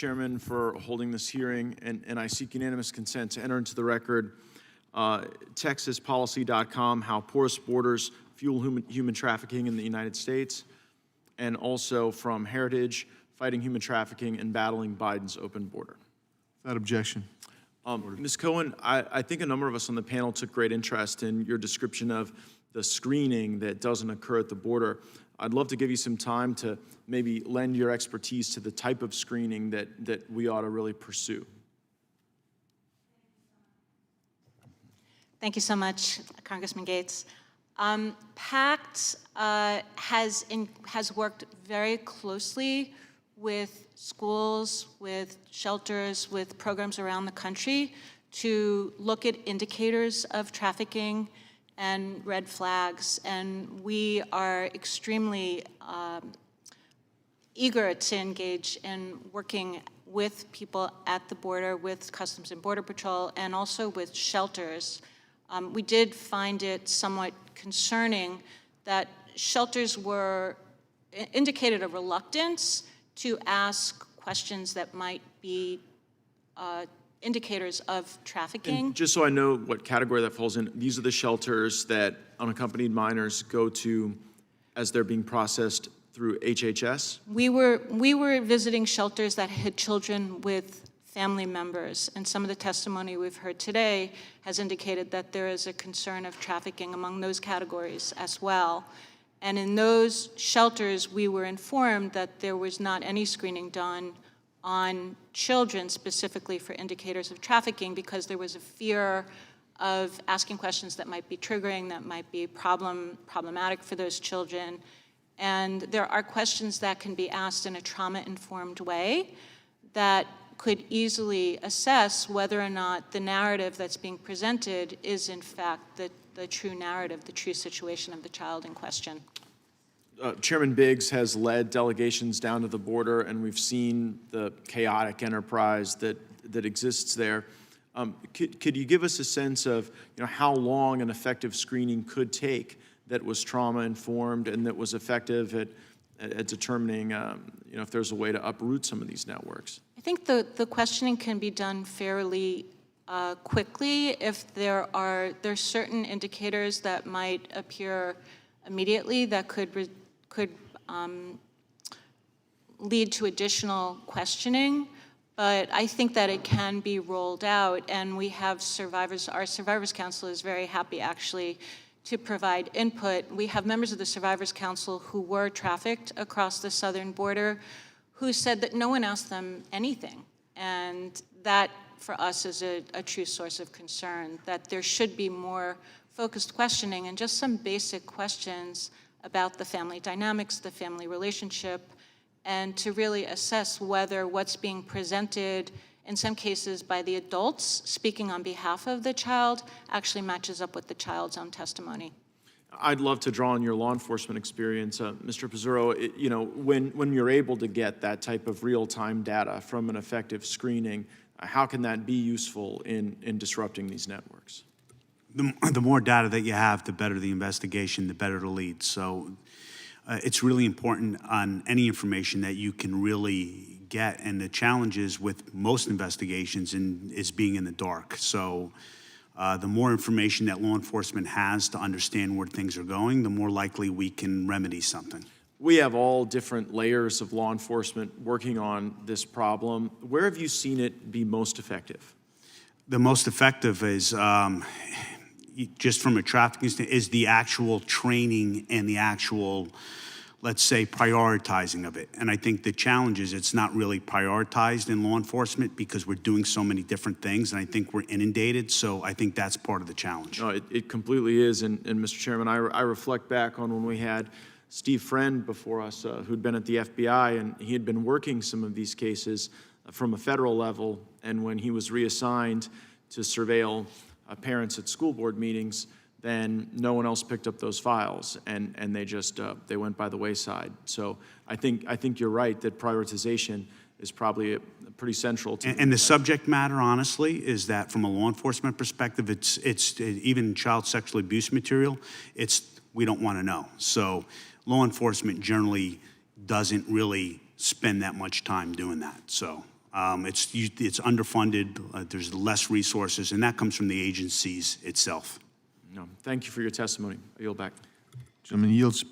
Chairman, for holding this hearing, and I seek unanimous consent to enter into the record TexasPolicy.com, how porous borders fuel human trafficking in the United States, and also from Heritage, Fighting Human Trafficking and Battling Biden's Open Border. Without objection. Ms. Cohen, I think a number of us on the panel took great interest in your description of the screening that doesn't occur at the border. I'd love to give you some time to maybe lend your expertise to the type of screening that we ought to really pursue. Thank you so much, Congressman Gaetz. PACT has worked very closely with schools, with shelters, with programs around the country to look at indicators of trafficking and red flags. And we are extremely eager to engage in working with people at the border, with Customs and Border Patrol, and also with shelters. We did find it somewhat concerning that shelters indicated a reluctance to ask questions that might be indicators of trafficking. And just so I know what category that falls in, these are the shelters that unaccompanied minors go to as they're being processed through HHS? We were visiting shelters that had children with family members, and some of the testimony we've heard today has indicated that there is a concern of trafficking among those categories as well. And in those shelters, we were informed that there was not any screening done on children specifically for indicators of trafficking because there was a fear of asking questions that might be triggering, that might be problematic for those children. And there are questions that can be asked in a trauma-informed way that could easily assess whether or not the narrative that's being presented is in fact the true narrative, the true situation of the child in question. Chairman Biggs has led delegations down to the border, and we've seen the chaotic enterprise that exists there. Could you give us a sense of how long an effective screening could take that was trauma-informed and that was effective at determining if there's a way to uproot some of these networks? I think the questioning can be done fairly quickly if there's certain indicators that might appear immediately that could lead to additional questioning. But I think that it can be rolled out, and we have survivors. Our Survivors Council is very happy, actually, to provide input. We have members of the Survivors Council who were trafficked across the southern border who said that no one asked them anything. And that, for us, is a true source of concern, that there should be more focused questioning and just some basic questions about the family dynamics, the family relationship, and to really assess whether what's being presented, in some cases by the adults speaking on behalf of the child, actually matches up with the child's own testimony. I'd love to draw on your law enforcement experience. Mr. Pizzurro, when you're able to get that type of real-time data from an effective screening, how can that be useful in disrupting these networks? The more data that you have, the better the investigation, the better the lead. So it's really important on any information that you can really get. And the challenge is with most investigations is being in the dark. So the more information that law enforcement has to understand where things are going, the more likely we can remedy something. We have all different layers of law enforcement working on this problem. Where have you seen it be most effective? The most effective is, just from a trafficking standpoint, is the actual training and the actual, let's say, prioritizing of it. And I think the challenge is it's not really prioritized in law enforcement because we're doing so many different things, and I think we're inundated, so I think that's part of the challenge. No, it completely is, and Mr. Chairman, I reflect back on when we had Steve Friend before us, who'd been at the FBI, and he had been working some of these cases from a federal level, and when he was reassigned to surveil parents at school board meetings, then no one else picked up those files, and they just they went by the wayside. So I think you're right that prioritization is probably pretty central to. And the subject matter, honestly, is that from a law enforcement perspective, it's even child sexual abuse material. We don't want to know. So law enforcement generally doesn't really spend that much time doing that. So It's underfunded, there's less resources, and that comes from the agencies itself. No, thank you for your testimony. I yield back. Gentleman yields.